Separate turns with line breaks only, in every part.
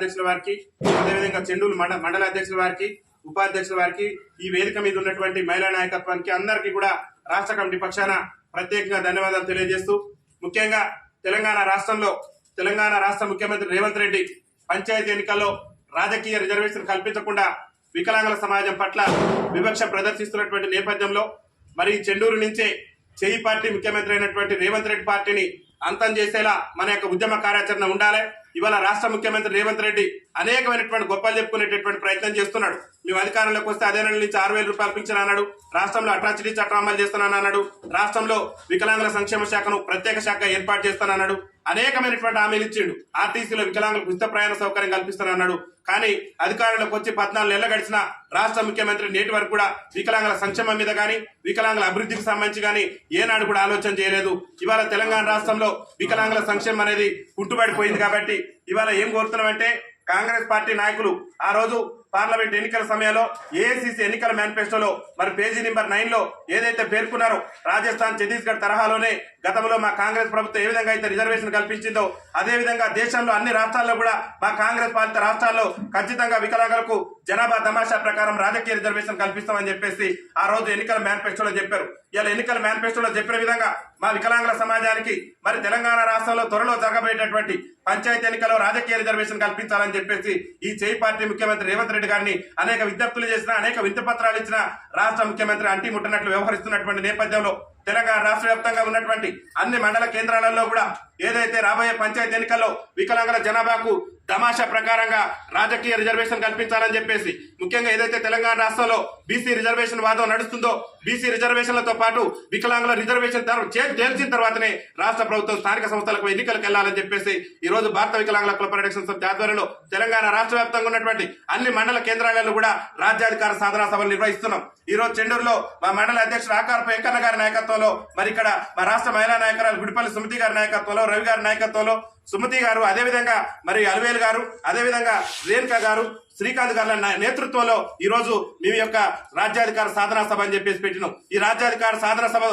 అధ్యక్షుల వారికి, అదేవిధంగా చెండూరు మండల అధ్యక్షుల వారికి, ఉపాధ్యక్షుల వారికి, ఈ వేదిక మీద ఉన్నటువంటి మహిళా నాయకత్వానికి అందరికీ కూడా రాష్ట్ర కమిటీ పక్షాన ప్రత్యేకంగా ధన్యవాదాలు తెలియజేస్తూ, ముఖ్యంగా తెలంగాణ రాష్ట్ర ముఖ్యమంత్రి రేవంత్ రెడ్డి పంచాయతీ ఎన్నికల్లో రాజకీయ రిజర్వేషన్ కల్పించకుండా వికలాంగుల సమాజం పట్ల వివక్ష ప్రదర్శిస్తున్నటువంటి నేపథ్యంలో మరి చెండూరు నుంచే చేయి పార్టీ ముఖ్యమంత్రి అయినటువంటి రేవంత్ రెడ్డి పార్టీని అంతం చేసేలా మన యొక్క ఉద్యమ కార్యాచరణ ఉండాలి. ఇవాళ రాష్ట్ర ముఖ్యమంత్రి రేవంత్ రెడ్డి అనేకమైనటువంటి గొప్పలు చెప్పుకునేటటువంటి ప్రయత్నం చేస్తున్నాడు. మేము అధికారంలోకి వస్తే అదే నెల నుంచి 6,000 రూపాయలు పింఛన్ అన్నాడు. రాష్ట్రంలో అట్రాసిటీ చట్టం అమలు చేస్తానన్నాడు. రాష్ట్రంలో వికలాంగుల సంక్షేమ శాఖను ప్రత్యేక శాఖ ఏర్పాటు చేస్తానన్నాడు. అనేకమైనటువంటి హామీలు ఇచ్చిండు. ఆర్టీసీలో వికలాంగులకు ఉచిత ప్రయాణ సౌకర్యం కల్పిస్తానన్నాడు. కానీ అధికారంలోకి వచ్చి 14 నెలలు గడిచిన రాష్ట్ర ముఖ్యమంత్రి నేటి వరకు కూడా వికలాంగుల సంక్షేమం మీద కానీ వికలాంగుల అభివృద్ధికి సంబంధించి కానీ ఏనాడు కూడా ఆలోచన చేయలేదు. ఇవాళ తెలంగాణ రాష్ట్రంలో వికలాంగుల సంక్షేమం అనేది కుంటుపడిపోయింది. కాబట్టి ఇవాళ ఏం కోరుతున్నామంటే కాంగ్రెస్ పార్టీ నాయకులు ఆ రోజు పార్లమెంట్ ఎన్నికల సమయంలో ఏఐసిసి ఎన్నికల మేనిఫెస్టోలో మరి పేజీ నెంబర్ 9 లో ఏదైతే పేర్కొన్నారో రాజస్థాన్ ఛత్తీస్గఢ్ తరహాలోనే గతంలో మా కాంగ్రెస్ ప్రభుత్వం ఏ విధంగా అయితే రిజర్వేషన్ కల్పించిందో అదే విధంగా దేశంలో అన్ని రాష్ట్రాల్లో కూడా మా కాంగ్రెస్ పాలిత రాష్ట్రాల్లో ఖచ్చితంగా వికలాంగులకు జనాభా తమాషా ప్రకారం రాజకీయ రిజర్వేషన్ కల్పిస్తామని చెప్పేసి ఆ రోజు ఎన్నికల మేనిఫెస్టోలో చెప్పారు. ఇలా ఎన్నికల మేనిఫెస్టోలో చెప్పిన విధంగా మా వికలాంగుల సమాజానికి మరి తెలంగాణ రాష్ట్రంలో త్వరలో జరగబోయేటటువంటి పంచాయతీ ఎన్నికల్లో రాజకీయ రిజర్వేషన్ కల్పించాలని చెప్పేసి ఈ చేయి పార్టీ ముఖ్యమంత్రి రేవంత్ రెడ్డి గారిని అనేక విజ్ఞప్తులు చేసిన అనేక వింత పత్రాలు ఇచ్చిన రాష్ట్ర ముఖ్యమంత్రి అంటి ముట్టనట్లు వ్యవహరిస్తున్నటువంటి నేపథ్యంలో తెలంగాణ రాష్ట్ర వ్యాప్తంగా ఉన్నటువంటి అన్ని మండల కేంద్రాలలో కూడా ఏదైతే రాబోయే పంచాయతీ ఎన్నికల్లో వికలాంగుల జనాభాకు తమాషా ప్రకారంగా రాజకీయ రిజర్వేషన్ కల్పించాలని చెప్పేసి ముఖ్యంగా ఏదైతే తెలంగాణ రాష్ట్రంలో బీసీ రిజర్వేషన్ వాదం నడుస్తుందో బీసీ రిజర్వేషన్లతో పాటు వికలాంగుల రిజర్వేషన్ తేల్చిన తర్వాతనే రాష్ట్ర ప్రభుత్వం స్థానిక సంస్థలకు ఎన్నికలకు వెళ్లాలని చెప్పేసి ఈ రోజు భారత వికలాంగుల కుల పరిరక్షణ సమితి ఆధ్వర్యంలో తెలంగాణ రాష్ట్ర వ్యాప్తంగా ఉన్నటువంటి అన్ని మండల కేంద్రాలలో కూడా రాజ్యాధికార సాధనా సభలు నిర్వహిస్తున్నాం. ఈ రోజు చెండూరులో మా మండల అధ్యక్షుడు ఆకారపు వెంకన్న గారి నాయకత్వంలో మరి ఇక్కడ మా రాష్ట్ర మహిళా నాయకురాలు గుడిపల్లి సుమతి గారి నాయకత్వంలో రవి గారి నాయకత్వంలో సుమతి గారు అదేవిధంగా మరి అలవేలు గారు అదేవిధంగా రేణుక గారు శ్రీకాంత్ గారి నేతృత్వంలో ఈ రోజు మీ యొక్క రాజ్యాధికార సాధనా సభ అని చెప్పేసి పెట్టినాం. ఈ రాజ్యాధికార సాధన సభ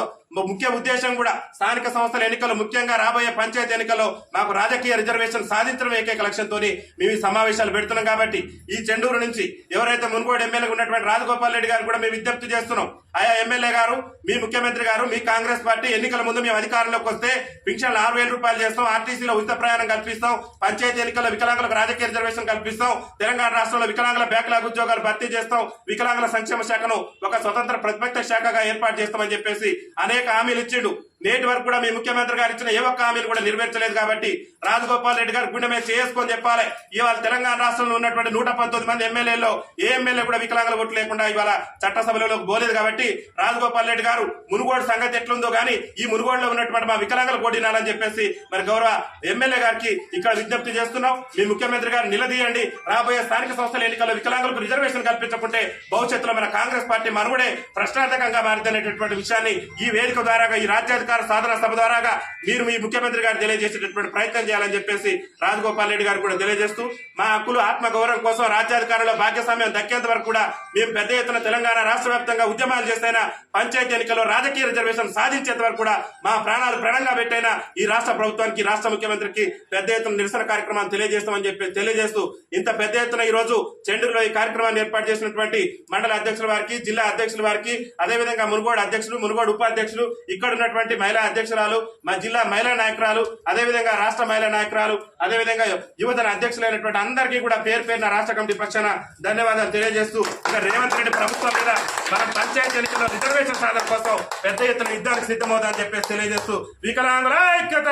ముఖ్య ఉద్దేశం కూడా స్థానిక సంస్థల ఎన్నికలు ముఖ్యంగా రాబోయే పంచాయతీ ఎన్నికల్లో మాకు రాజకీయ రిజర్వేషన్ సాధించడం ఏకైక లక్ష్యంతో మేము ఈ సమావేశాలు పెడుతున్నాం. కాబట్టి ఈ చెండూరు నుంచి ఎవరైతే మున్గోడు ఎమ్మెల్యే ఉన్నటువంటి రాజగోపాల్ రెడ్డి గారు కూడా మేము విజ్ఞప్తి చేస్తున్నాం. ఆయా ఎమ్మెల్యే గారు మీ ముఖ్యమంత్రి గారు మీ కాంగ్రెస్ పార్టీ ఎన్నికల ముందు మేము అధికారంలోకి వస్తే పింఛన్లు 6,000 రూపాయలు చేస్తాం, ఆర్టీసీలో ఉచిత ప్రయాణం కల్పిస్తాం, పంచాయతీ ఎన్నికల్లో వికలాంగులకు రాజకీయ రిజర్వేషన్ కల్పిస్తాం, తెలంగాణ రాష్ట్రంలో వికలాంగుల బ్యాక్లాగ్ ఉద్యోగాలు భర్తీ చేస్తాం, వికలాంగుల సంక్షేమ శాఖను ఒక స్వతంత్ర ప్రతిపక్ష శాఖగా ఏర్పాటు చేస్తామని చెప్పేసి అనేక హామీలు ఇచ్చిండు. నేటి వరకు కూడా మీ ముఖ్యమంత్రి గారు ఇచ్చిన ఏ ఒక్క హామీలు కూడా నెరవేర్చలేదు. కాబట్టి రాజగోపాల్ రెడ్డి గారు గుండె మీద చేసుకొని చెప్పాలి. ఇవాళ తెలంగాణ రాష్ట్రంలో ఉన్నటువంటి 119 మంది ఎమ్మెల్యేలో ఏ ఎమ్మెల్యే కూడా వికలాంగుల ఓట్లు లేకుండా ఇవాళ చట్టసభలోకి పోలేదు. కాబట్టి రాజగోపాల్ రెడ్డి గారు మునుగోడు సంగతి ఎట్లుందో గానీ ఈ మునుగోడులో ఉన్నటువంటి మా వికలాంగుల ఓటినాలని చెప్పేసి మరి గౌరవ ఎమ్మెల్యే గారికి ఇక్కడ విజ్ఞప్తి చేస్తున్నాం. మీ ముఖ్యమంత్రి గారు నిలదీయండి. రాబోయే స్థానిక సంస్థల ఎన్నికల్లో వికలాంగులకు రిజర్వేషన్ కల్పించకుంటే భవిష్యత్తులో మన కాంగ్రెస్ పార్టీ మనుగడే ప్రశ్నార్థకంగా మారిందనేటటువంటి విషయాన్ని ఈ వేదిక ద్వారా ఈ రాజ్యాధికార సాధన సభ ద్వారాగా మీరు మీ ముఖ్యమంత్రి గారు తెలియజేసేటటువంటి ప్రయత్నం చేయాలని చెప్పేసి రాజగోపాల్ రెడ్డి గారు కూడా తెలియజేస్తూ మా హక్కులు ఆత్మ గౌరవం కోసం రాజ్యాధికారంలో భాగ్యస్వామ్యం దక్కేంత వరకు కూడా మేము పెద్ద ఎత్తున తెలంగాణ రాష్ట్ర వ్యాప్తంగా ఉద్యమాలు చేస్తైనా పంచాయతీ ఎన్నికల్లో రాజకీయ రిజర్వేషన్ సాధించేంత వరకు కూడా మా ప్రాణాలు ప్రణంగా పెట్టైనా ఈ రాష్ట్ర ప్రభుత్వానికి రాష్ట్ర ముఖ్యమంత్రికి పెద్ద ఎత్తున నిరసన కార్యక్రమాన్ని తెలియజేస్తామని చెప్పి తెలియజేస్తూ ఇంత పెద్ద ఎత్తున ఈ రోజు చెండూరులో ఈ కార్యక్రమాన్ని ఏర్పాటు చేసినటువంటి మండల అధ్యక్షుల వారికి జిల్లా అధ్యక్షుల వారికి అదేవిధంగా మునుగోడు అధ్యక్షులు మునుగోడు ఉపాధ్యక్షులు ఇక్కడ ఉన్నటువంటి మహిళా అధ్యక్షురాలు మా జిల్లా మహిళా నాయకురాలు అదేవిధంగా రాష్ట్ర మహిళా నాయకురాలు అదేవిధంగా యువజన అధ్యక్షులైనటువంటి అందరికీ కూడా పేరు పేరున రాష్ట్ర కమిటీ పక్షాన ధన్యవాదాలు తెలియజేస్తూ ఇక రేవంత్ రెడ్డి ప్రభుత్వం మీద మన పంచాయతీ ఎన్నికల్లో రిజర్వేషన్ సాధన కోసం పెద్ద ఎత్తున యుద్ధానికి సిద్ధమవుతుందని చెప్పేసి తెలియజేస్తూ వికలాంగుల ఐక్యత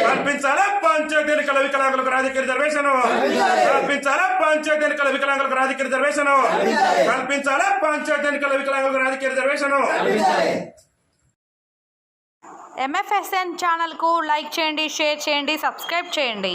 కల్పించాలా పంచాయతీ ఎన్నికల వికలాంగులకు రాజకీయ రిజర్వేషన్ కల్పించాలా పంచాయతీ ఎన్నికల వికలాంగులకు రాజకీయ రిజర్వేషన్ కల్పించాలా పంచాయతీ ఎన్నికల వికలాంగులకు రాజకీయ రిజర్వేషన్.
MFSN ఛానల్కు లైక్ చేయండి, షేర్ చేయండి, సబ్స్క్రైబ్ చేయండి.